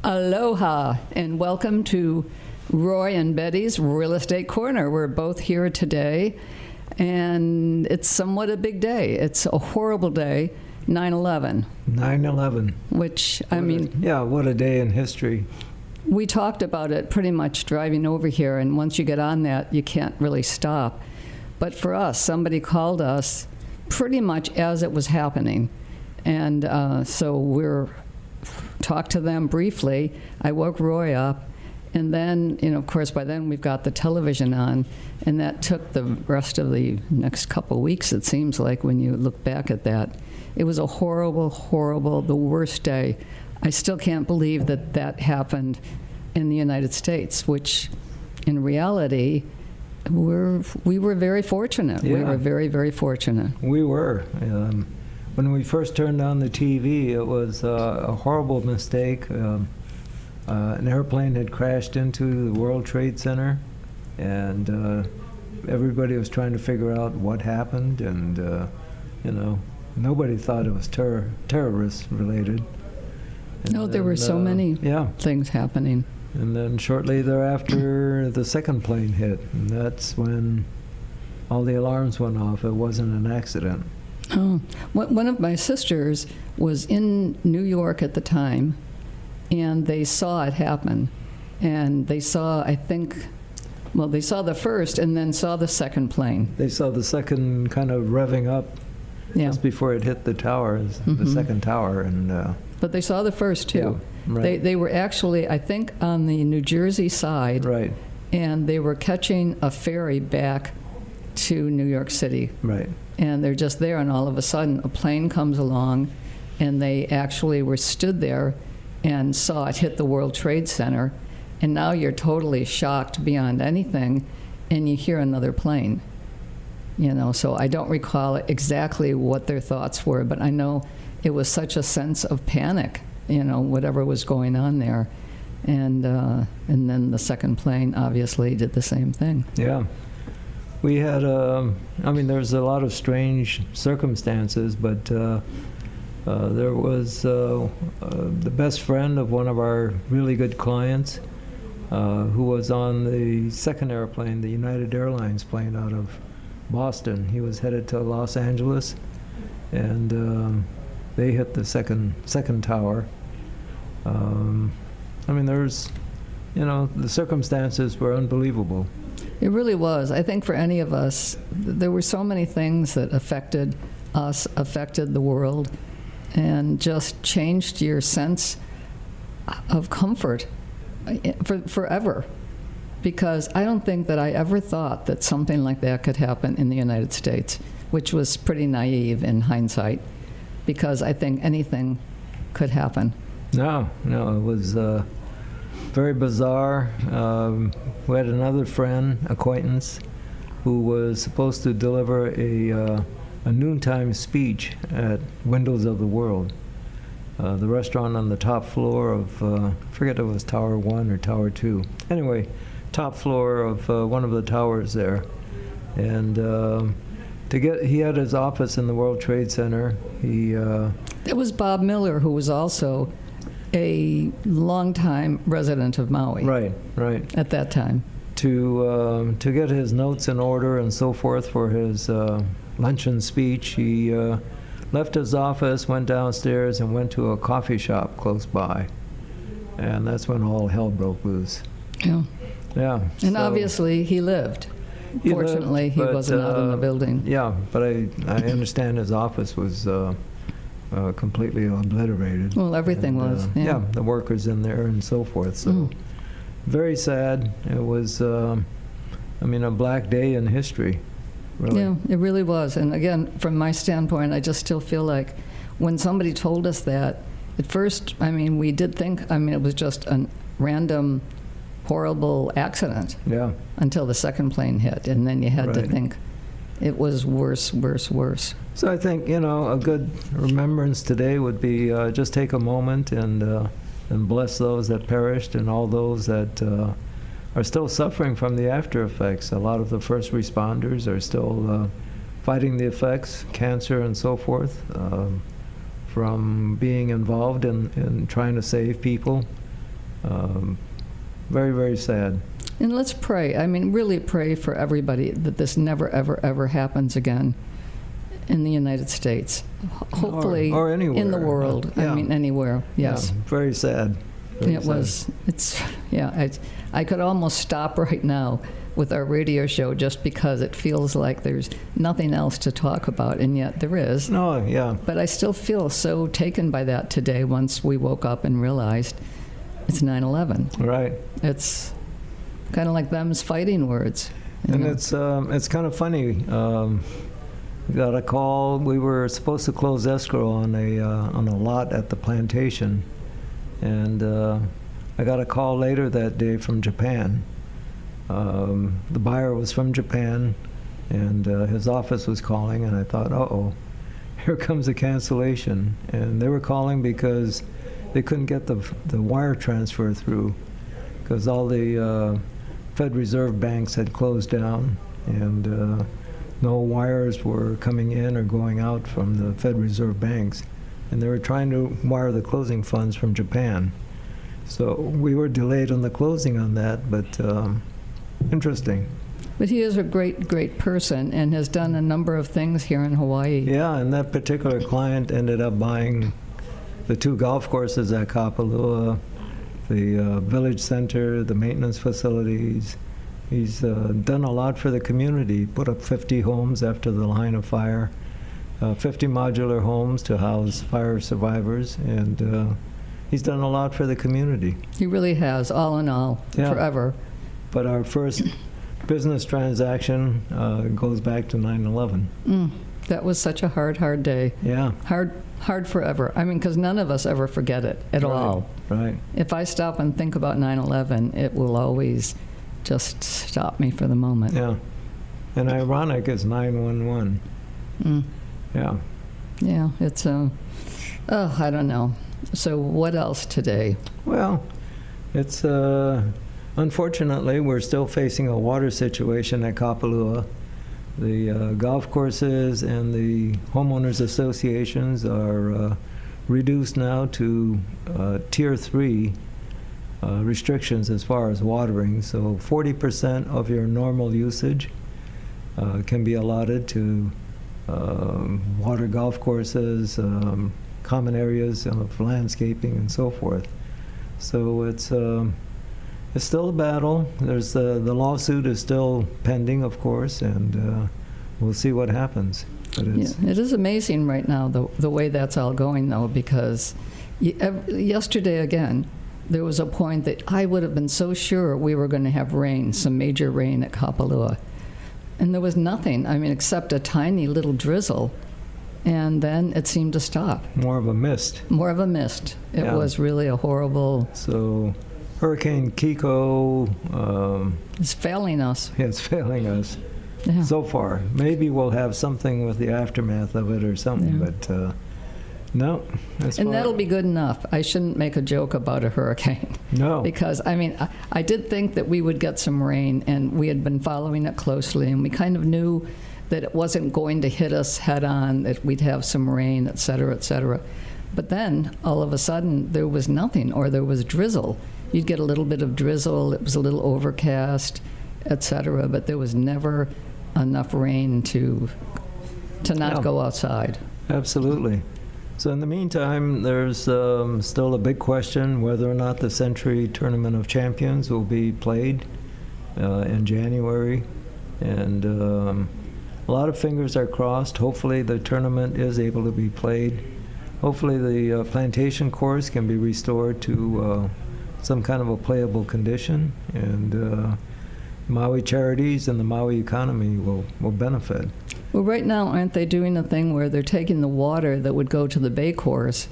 Aloha, and welcome to Roy and Betty's Real Estate Corner. We're both here today, and it's somewhat a big day. It's a horrible day, 9/11. 9/11. Which, what a day in history. We talked about it pretty much driving over here, and once you get on that, you can't really stop. But for us, somebody called us pretty much as it was happening, and so we're talked to them briefly. I woke Roy up, and then, of course, by then we've got the television on, and that took the rest of the next couple of weeks, it seems like, when you look back at that. It was a horrible, horrible, the worst day. I still can't believe that that happened in the United States, which, in reality, we were very fortunate. Yeah. We were very, very fortunate. We were. When we first turned on the TV, it was a horrible mistake. An airplane had crashed into the World Trade Center, and everybody was trying to figure out what happened, and nobody thought it was terrorist related. And No, there were so many things happening. And then shortly thereafter, the second plane hit, and that's when all the alarms went off. It wasn't an accident. Oh, one of my sisters was in New York at the time, and they saw it happen. And they saw, they saw the first and then saw the second plane. They saw the second kind of revving up just before it hit the tower, the second tower. But they saw the first, too. Yeah, right. They were actually, I think, on the New Jersey side. Right. And they were catching a ferry back to New York City. Right. And they're just there, and all of a sudden a plane comes along, and they actually were stood there and saw it hit the World Trade Center, and now you're totally shocked beyond anything, and you hear another plane. So I don't recall exactly what their thoughts were, but I know it was such a sense of panic, whatever was going on there. And then the second plane obviously did the same thing. Yeah. We had, there's a lot of strange circumstances, but there was the best friend of one of our really good clients who was on the second airplane, the United Airlines plane out of Boston. He was headed to Los Angeles, and they hit the second tower. There's, the circumstances were unbelievable. It really was. I think for any of us, there were so many things that affected us, affected the world, and just changed your sense of comfort forever. Because I don't think that I ever thought that something like that could happen in the United States, which was pretty naive in hindsight, because I think anything could happen. No, it was very bizarre. We had another acquaintance, who was supposed to deliver a noontime speech at Windows of the World, the restaurant on the top floor of, I forget if it was Tower 1 or Tower 2. Anyway, top floor of one of the towers there. And he had his office in the World Trade Center. It was Bob Miller, who was also a longtime resident of Maui. Right. At that time. To get his notes in order and so forth for his luncheon speech, he left his office, went downstairs, and went to a coffee shop close by. And that's when all hell broke loose. Yeah. Yeah. And obviously he lived. Fortunately, he wasn't out in the building. Yeah, but I understand his office was completely obliterated. Well, everything was. Yeah, the workers in there and so forth. So very sad. It was, a black day in history. Really. Yeah, it really was. And again, from my standpoint, I just still feel like when somebody told us that, at first, we did think, it was just a random, horrible accident. Yeah. Until the second plane hit, and then you had to think it was worse. So I think, a good remembrance today would be just take a moment and bless those that perished and all those that are still suffering from the after effects. A lot of the first responders are still fighting the effects, cancer and so forth, from being involved in trying to save people. Very, very sad. And let's pray. I mean, really pray for everybody that this never, ever, ever happens again in the United States. Hopefully, or anywhere. in the world. Yeah. I mean, anywhere. Yes. Yeah, very sad. Very It sad. was. It's. Yeah. I could almost stop right now with our radio show just because it feels like there's nothing else to talk about, and yet there is. No, yeah. But I still feel so taken by that today once we woke up and realized it's 9/11. Right. It's kind of like them's fighting words. you And know? it's kind of funny. We got a call. We were supposed to close escrow on a lot at the plantation, and I got a call later that day from Japan. The buyer was from Japan, and his office was calling, and I thought, uh-oh, here comes a cancellation. And they were calling because they couldn't get the wire transfer through, because all the Fed Reserve banks had closed down, and no wires were coming in or going out from the Fed Reserve banks. And they were trying to wire the closing funds from Japan. So we were delayed on the closing on that, but interesting. But he is a great, great person and has done a number of things here in Hawaii. Yeah, and that particular client ended up buying the 2 golf courses at Kapalua, the village center, the maintenance facilities. He's done a lot for the community, put up 50 homes after the line of fire, 50 modular homes to house fire survivors, and he's done a lot for the community. He really has, all in all, Yeah. forever. But our first business transaction goes back to 9/11. That was such a hard, hard day. Yeah. Hard forever. I mean, because none of us ever forget it at all. Right. If I stop and think about 9/11, it will always just stop me for the moment. Yeah. And ironic is 911. Mm. Yeah. Yeah, it's I don't know. So what else today? Well, it's unfortunately we're still facing a water situation at Kapalua. The golf courses and the homeowners associations are reduced now to Tier 3 restrictions as far as watering. So 40% of your normal usage can be allotted to water golf courses, common areas of landscaping, and so forth. So it's still a battle. There's the lawsuit is still pending, of course, and we'll see what happens. But it's, Yeah, it is amazing right now the way that's all going, though, because yesterday again, there was a point that I would have been so sure we were going to have rain, some major rain at Kapalua. And there was nothing, I mean, except a tiny little drizzle. And then it seemed to stop. more of a mist. More of a mist. It Yeah. was really a horrible, So Hurricane Kiko it's failing us. is failing us Yeah. so far. Maybe we'll have something with the aftermath of it or something, Yeah. but no. And that'll be good enough. I shouldn't make a joke about a hurricane. No. Because, I mean, I did think that we would get some rain, and we had been following it closely, and we kind of knew that it wasn't going to hit us head on, that we'd have some rain, et cetera, et cetera. But then, all of a sudden, there was nothing, or there was drizzle. You'd get a little bit of drizzle, it was a little overcast, et cetera, but there was never enough rain to not No. go outside. Absolutely. So in the meantime, there's still a big question whether or not the Sentry Tournament of Champions will be played in January. And a lot of fingers are crossed. Hopefully the tournament is able to be played. Hopefully the plantation course can be restored to some kind of a playable condition. And Maui charities and the Maui economy will benefit. Well, right now, aren't they doing a thing where they're taking the water that would go to the bay course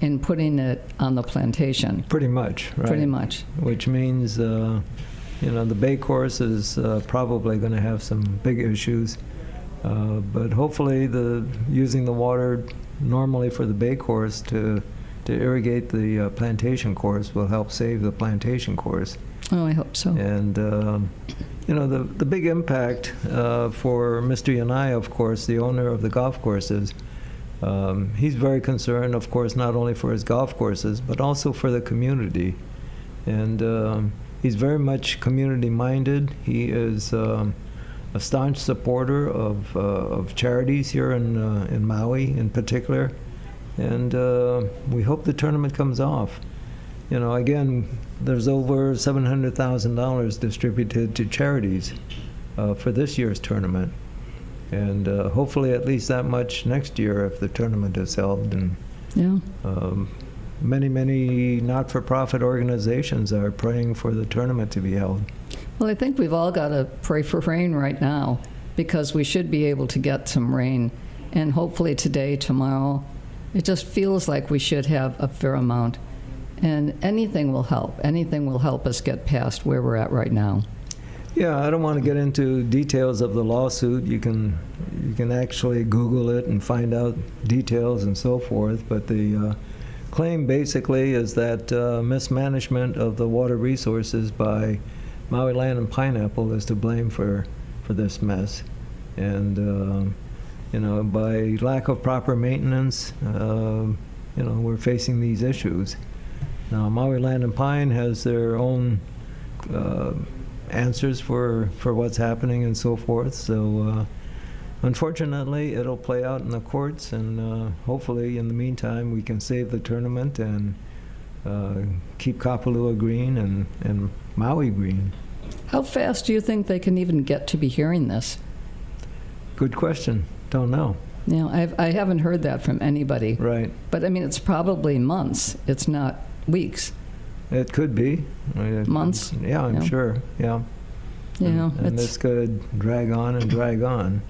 and putting it on the plantation? Pretty much, right? Pretty much. Which means, the bay course is probably going to have some big issues. But hopefully using the water normally for the bay course to irrigate the plantation course will help save the plantation course. Oh, I hope so. And, the big impact for Mr. Yanai, of course, the owner of the golf courses, he's very concerned, of course, not only for his golf courses, but also for the community. And he's very much community-minded. He is a staunch supporter of charities here in Maui in particular. And we hope the tournament comes off. You know, again, there's over $700,000 distributed to charities for this year's tournament. And hopefully at least that much next year if the tournament is held. And Yeah. many not-for-profit organizations are praying for the tournament to be held. Well, I think we've all got to pray for rain right now because we should be able to get some rain. And hopefully today, tomorrow, it just feels like we should have a fair amount. And anything will help. Anything will help us get past where we're at right now. Yeah, I don't want to get into details of the lawsuit. You can actually Google it and find out details and so forth. But the claim basically is that mismanagement of the water resources by Maui Land and Pineapple is to blame for this mess. And you know, by lack of proper maintenance, you know, we're facing these issues. Now, Maui Land and Pine has their own answers for what's happening and so forth. So unfortunately, it'll play out in the courts, and hopefully in the meantime we can save the tournament and keep Kapalua green and Maui green. How fast do you think they can even get to be hearing this? Good question. Don't know. You know, I haven't heard that from anybody. Right. But I mean, it's probably months. It's not weeks. It could be. Months? Yeah, I'm Yeah. sure. Yeah. You know, And this could drag on and drag on.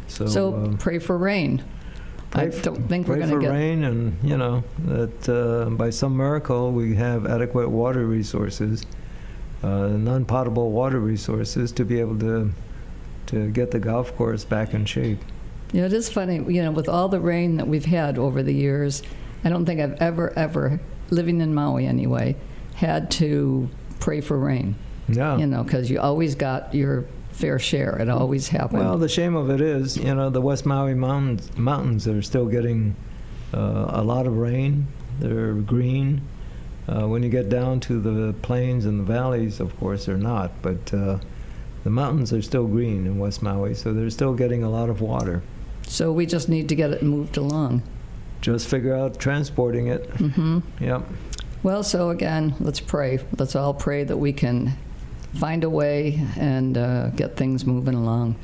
So pray for rain. I don't think we're pray going to for get rain, and you know that by some miracle we have adequate water resources, non-potable water resources, to be able to get the golf course back in shape. Yeah, it is funny, you know, with all the rain that we've had over the years, I don't think I've ever, living in Maui anyway, had to pray for rain. Yeah. You know, because you always got your fair share. It always happened. Well, the shame of it is, you know, the West Maui mountains are still getting a lot of rain. They're green. When you get down to the plains and the valleys, of course, they're not. But the mountains are still green in West Maui, so they're still getting a lot of water. So we just need to get it moved along. Just figure out transporting it. Mm-hmm. Yep. Well, so again, let's pray. Let's all pray that we can find a way and get things moving along.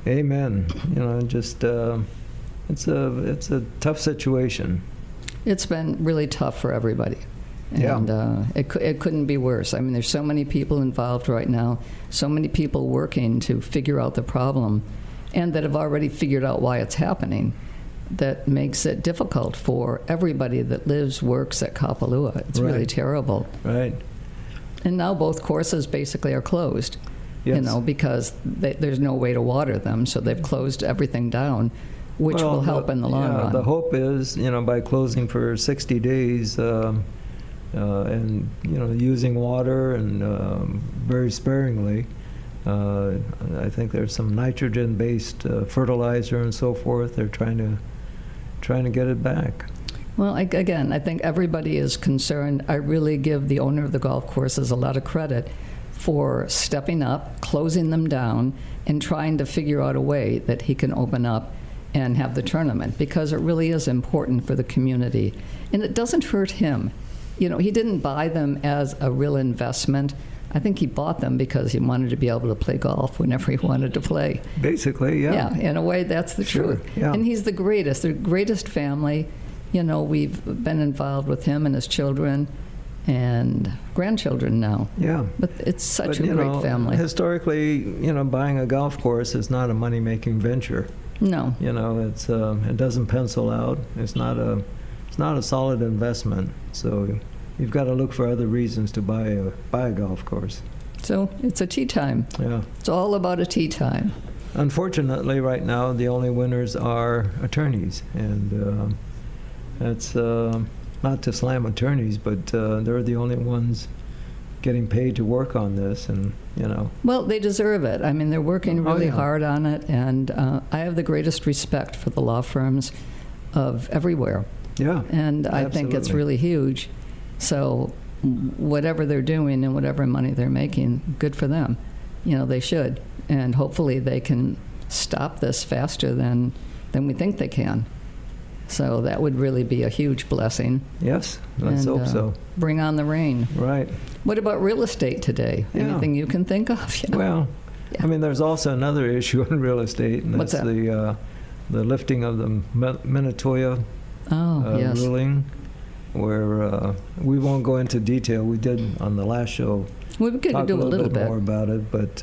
Amen. You know, just it's a tough situation. It's been really tough for everybody. And it couldn't be worse. I mean, there's so many people involved right now, so many people working to figure out the problem, and that have already figured out why it's happening. That makes it difficult for everybody that lives, works at Kapalua. It's really terrible. Right. And now both courses basically are closed, you know, because there's no way to water them, so they've closed everything down, which will help in the long run. The hope is, you know, by closing for 60 days and, you know, using water and very sparingly, I think there's some nitrogen-based fertilizer and so forth. They're trying to get it back. Well, again, I think everybody is concerned. I really give the owner of the golf courses a lot of credit for stepping up, closing them down, and trying to figure out a way that he can open up and have the tournament, because it really is important for the community. And it doesn't hurt him. You know, he didn't buy them as a real investment. I think he bought them because he wanted to be able to play golf whenever he wanted to play. Basically, yeah. Yeah, in a way, that's the truth. Yeah. And he's the greatest family. You know, we've been involved with him and his children and grandchildren now. Yeah. But it's such a great family. Historically, you know, buying a golf course is not a money-making venture. No. You know, it's it doesn't pencil out. It's not a solid investment. So you've got to look for other reasons to buy a golf course. So it's a tea time. Yeah. It's all about a tea time. Unfortunately, right now, the only winners are attorneys. And that's not to slam attorneys, but they're the only ones getting paid to work on this, and, you know. Well, they deserve it. I mean, they're working really hard on it, and I have the greatest respect for the law firms of everywhere. Yeah. And I think it's really huge. So whatever they're doing and whatever money they're making, good for them. They should. And hopefully they can stop this faster than we think they can. So that would really be a huge blessing. Yes, let's hope so. Bring on the rain. Right. What about real estate today? Yeah. Anything you can think of? Yeah. Well, Yeah. I mean, there's also another issue in real estate, and What's that's that? the lifting of the Minatoya Yes. ruling, where we won't go into detail. We did on the last show We could talk do a little bit bit. more about it, but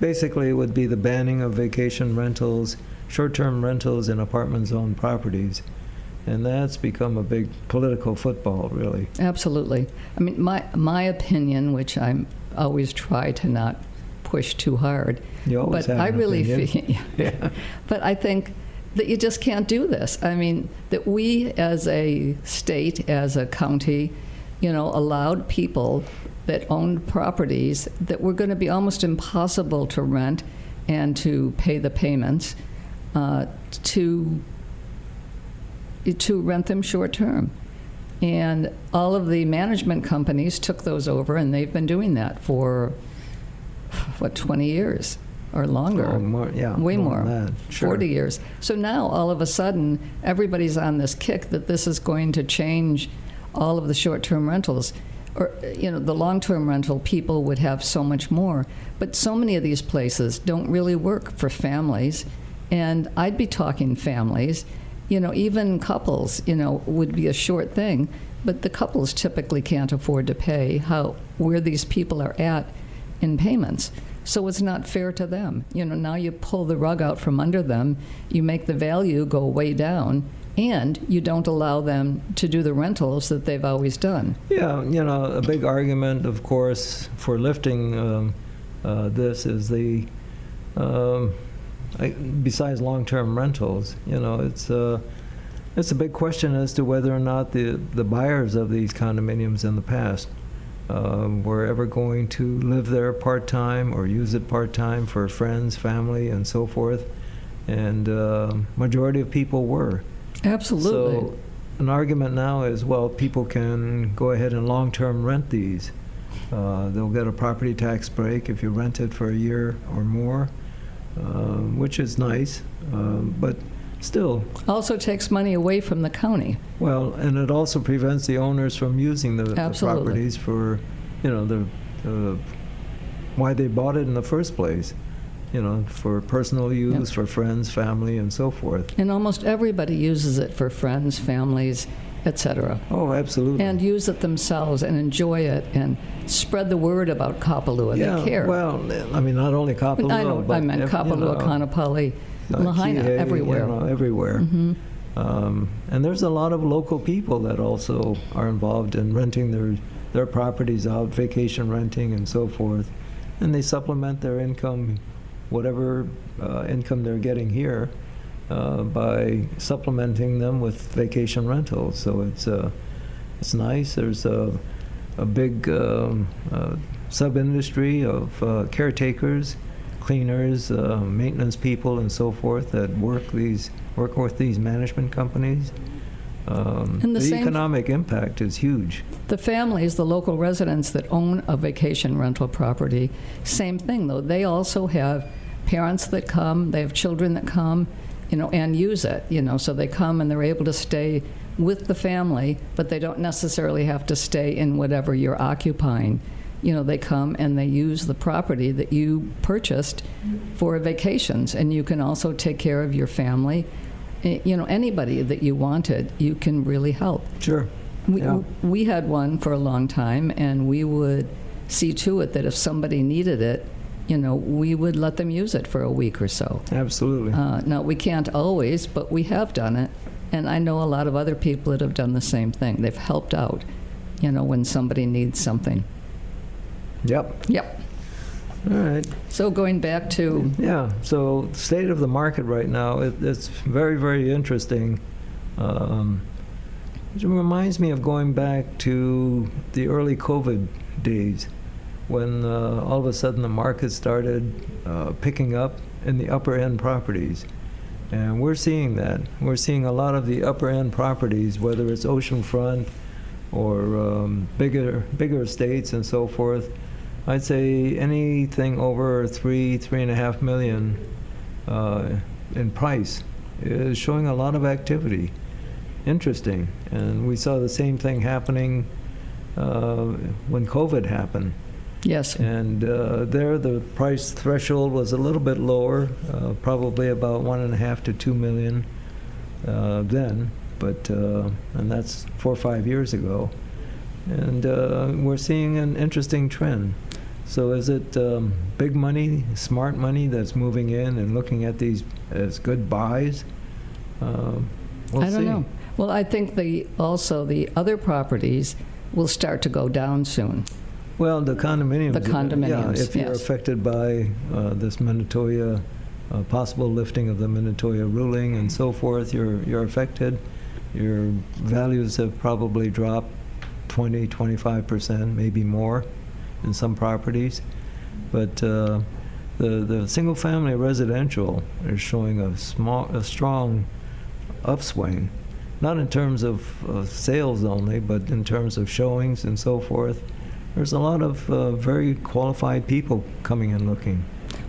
basically it would be the banning of vacation rentals, short-term rentals in apartment zone properties. And that's become a big political football, really. Absolutely. I mean, my opinion, which I'm always try to not push too hard, You always but have I an really opinion. feel, Yeah. but I think that you just can't do this. I mean, that we as a state, as a county, allowed people that owned properties that were going to be almost impossible to rent and to pay the payments to rent them short term. And all of the management companies took those over, and they've been doing that for, 20 years or longer? Oh, more, yeah, Way more. than that. Sure. 40 years. So now, all of a sudden, everybody's on this kick that this is going to change all of the short-term rentals. Or, the long-term rental people would have so much more. But so many of these places don't really work for families. And I'd be talking families. Even couples, would be a short thing. But the couples typically can't afford to pay where these people are at in payments. So it's not fair to them. Now you pull the rug out from under them, you make the value go way down, and you don't allow them to do the rentals that they've always done. Yeah, a big argument, of course, for lifting this is besides long-term rentals, it's a big question as to whether or not the buyers of these condominiums in the past were ever going to live there part-time or use it part-time for friends, family, and so forth. And majority of people were. Absolutely. So an argument now is, well, people can go ahead and long-term rent these. They'll get a property tax break if you rent it for a year or more, which is nice, but still. Also takes money away from the county. Well, and it also prevents the owners from using the properties for, why they bought it in the first place. For personal use, for friends, family, and so forth. And almost everybody uses it for friends, families, etc. Oh, absolutely. And use it themselves and enjoy it and spread the word about Kapalua. Yeah, they care. well, I mean, not only Kapalua, I know, but I meant Kapalua, Kaanapali, Lahaina, Kihei, everywhere. Everywhere. Mm-hmm. And there's a lot of local people that also are involved in renting their properties out, vacation renting and so forth. And they supplement their income, whatever income they're getting here, by supplementing them with vacation rentals. So it's nice. There's a big sub-industry of caretakers, cleaners, maintenance people, and so forth that work with these management companies. And the economic impact is huge. The families, the local residents that own a vacation rental property, same thing though. They also have parents that come, they have children that come, and use it, so they come and they're able to stay with the family, but they don't necessarily have to stay in whatever you're occupying. They come and they use the property that you purchased for vacations, and you can also take care of your family. Anybody that you wanted, you can really help. Sure. We had one for a long time, and we would see to it that if somebody needed it, we would let them use it for a week or so. Absolutely. Now, we can't always, but we have done it. And I know a lot of other people that have done the same thing. They've helped out, when somebody needs something. Yep. Yep. All right. So going back to... Yeah, so state of the market right now, it's very, very interesting. It reminds me of going back to the early COVID days when all of a sudden the market started picking up in the upper end properties. And we're seeing that. We're seeing a lot of the upper end properties, whether it's oceanfront or bigger estates and so forth, I'd say anything over 3.5 million in price is showing a lot of activity. Interesting. And we saw the same thing happening when COVID happened. Yes. And there the price threshold was a little bit lower, probably about 1.5 to 2 million then, but and that's 4 or 5 years ago. And we're seeing an interesting trend. So is it big money, smart money that's moving in and looking at these as good buys? We'll I don't see. know. Well, I think also the other properties will start to go down soon. Well, the condominiums. The condominiums, yeah, if you're yes. affected by this Minatoya, possible lifting of the Minatoya ruling and so forth, you're affected. Your values have probably dropped 20, 25%, maybe more in some properties. But the single-family residential is showing a strong upswing, not in terms of sales only, but in terms of showings and so forth. There's a lot of very qualified people coming and looking.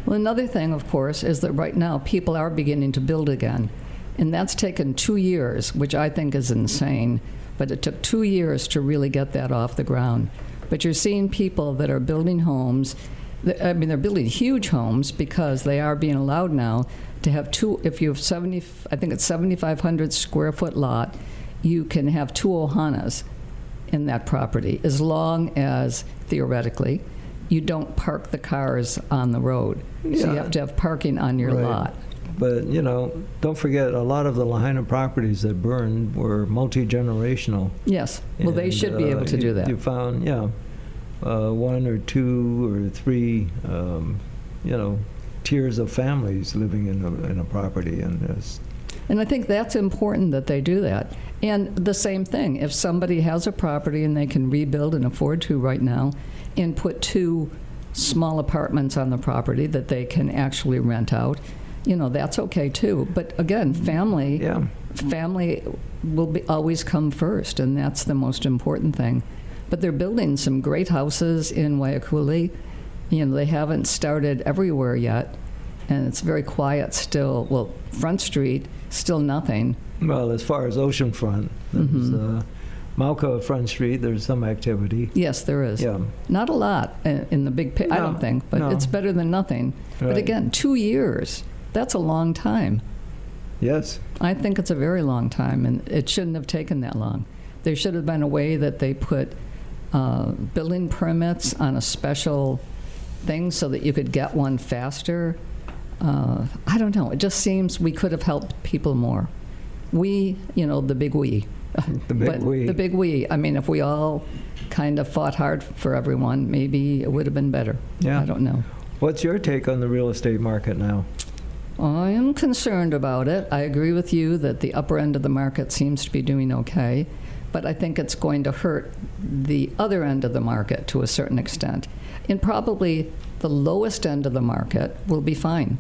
Well, another thing, of course, is that right now people are beginning to build again. And that's taken 2 years, which I think is insane. But it took 2 years to really get that off the ground. But you're seeing people that are building homes. I mean, they're building huge homes because they are being allowed now to have if you have 7,500 square foot lot, you can have 2 ohanas in that property, as long as, theoretically, you don't park the cars on the road. Yeah. So you have to have parking on your Right. lot. But, don't forget, a lot of the Lahaina properties that burned were multi-generational. Yes, well, they And, should be able to do that. You found, 1 or 2 or 3, tiers of families living in a property, and And I think that's important that they do that. And the same thing, if somebody has a property and they can rebuild and afford to right now and put 2 small apartments on the property that they can actually rent out, that's okay too. But again, family will always come first, and that's the most important thing. But they're building some great houses in Waiakuli. They haven't started everywhere yet, and it's very quiet still. Well, Front Street, still nothing. well, as far as oceanfront, there's Mauka Front Street, there's some activity. Yes, there is. Yeah. Not a lot in the big I No, don't think, but no. it's better than nothing. But Right. again, 2 years, that's a long time. Yes. I think it's a very long time, and it shouldn't have taken that long. There should have been a way that they put building permits on a special thing so that you could get one faster. I don't know. It just seems we could have helped people more. We, the big we. The big But we. the big we. I mean, if we all kind of fought hard for everyone, maybe it would have been better. Yeah. I don't know. What's your take on the real estate market now? I am concerned about it. I agree with you that the upper end of the market seems to be doing okay, but I think it's going to hurt the other end of the market to a certain extent. And probably the lowest end of the market will be fine,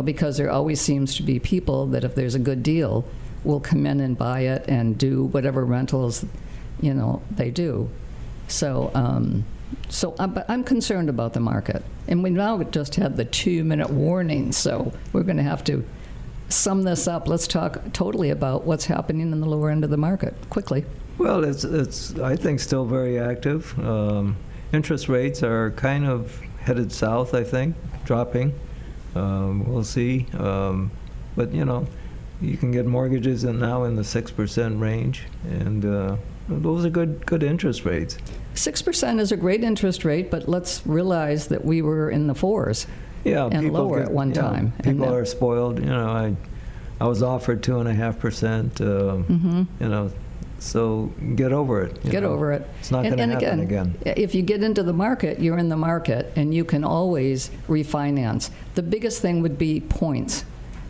because there always seems to be people that if there's a good deal, will come in and buy it and do whatever rentals, they do. So, but I'm concerned about the market. And we now just had the 2-minute warning, so we're going to have to sum this up. Let's talk totally about what's happening in the lower end of the market, quickly. Well, it's I think, still very active. Interest rates are kind of headed south, I think, dropping. We'll see. But, you can get mortgages now in the 6% range, and those are good interest rates. 6% is a great interest rate, but let's realize that we were in the 4s. Yeah, And people lower at one time. And People that- are spoiled. I was offered 2.5%. So get over it. Get over it. It's not going to happen again. If you get into the market, you're in the market, and you can always refinance. The biggest thing would be points.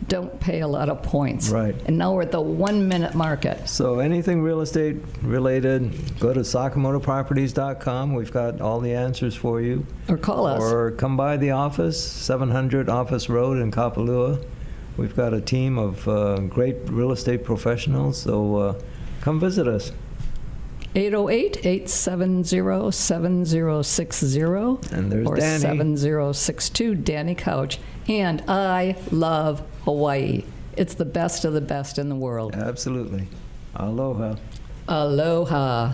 Don't pay a lot of points. Right. And now we're at the 1-minute market. So anything real estate related, go to sakamotoproperties.com. We've got all the answers for you. Or call us. Or come by the office, 700 Office Road in Kapalua. We've got a team of great real estate professionals, so come visit us. 808-870-7060. And there's or Danny. 7062, Danny Couch. And I love Hawaii. It's the best of the best in the world. Absolutely. Aloha. Aloha.